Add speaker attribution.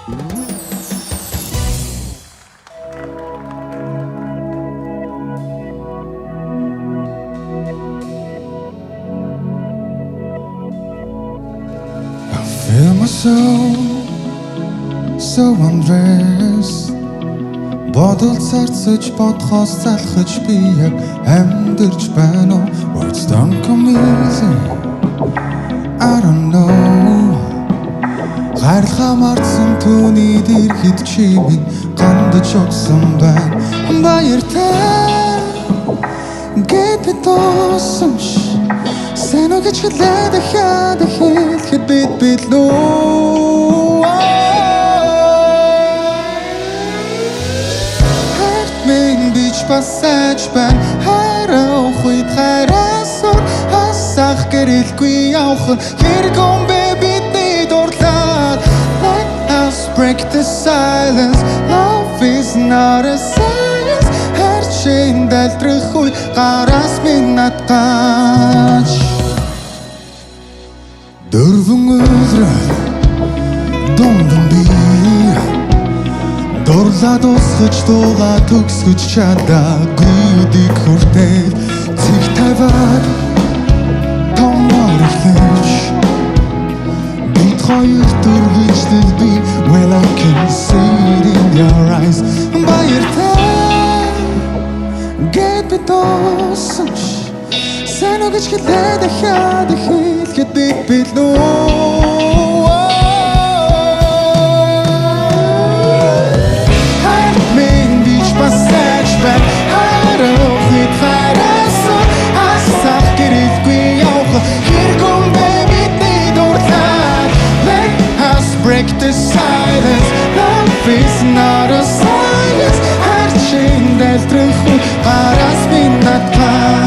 Speaker 1: Feel my soul so undressed. Бодол зарцаж бодхоос залхаж би яг амьдарч байна уу? Words don't come easy. I don't know. Хайрлахаа марцсан түүний дэрхэд чи минь гандаж өгсөн байна. Баяртай гэт тосомш Сэнэ гэж хэлээд дахиад хэлэхэд бид лөө Хайрт минь бич пасаж байна Хайраа ухойд хайраасаар Хасах гэрэлгүй явах хэрэг юм бэ бидний дурлаад Let us break the silence Love is not a science Хайрчин дэлтрэх үе гараас минь надгаач Дөрвөн өдрөөр дундан би Дурлаад усгаж дуугаа төгсгөж чадаагүй үдийг хүртэл Цэг таваад томор ихлэж Бид хоёр дүргийчдэл би Well I can see it in your eyes Баяртай гэт би тосомш Сэнэ гэж хэлээд дахиад хэлэхэд бид лөө Хайрт минь бич пасаж байна Хайраа ухойд хайраасаа Хасах гэрэлгүй явах хэрэг юм бэ бидний дурлаад Let us break the silence Love is not a science Хайрчин дэлтрэх үе гараас минь надгаач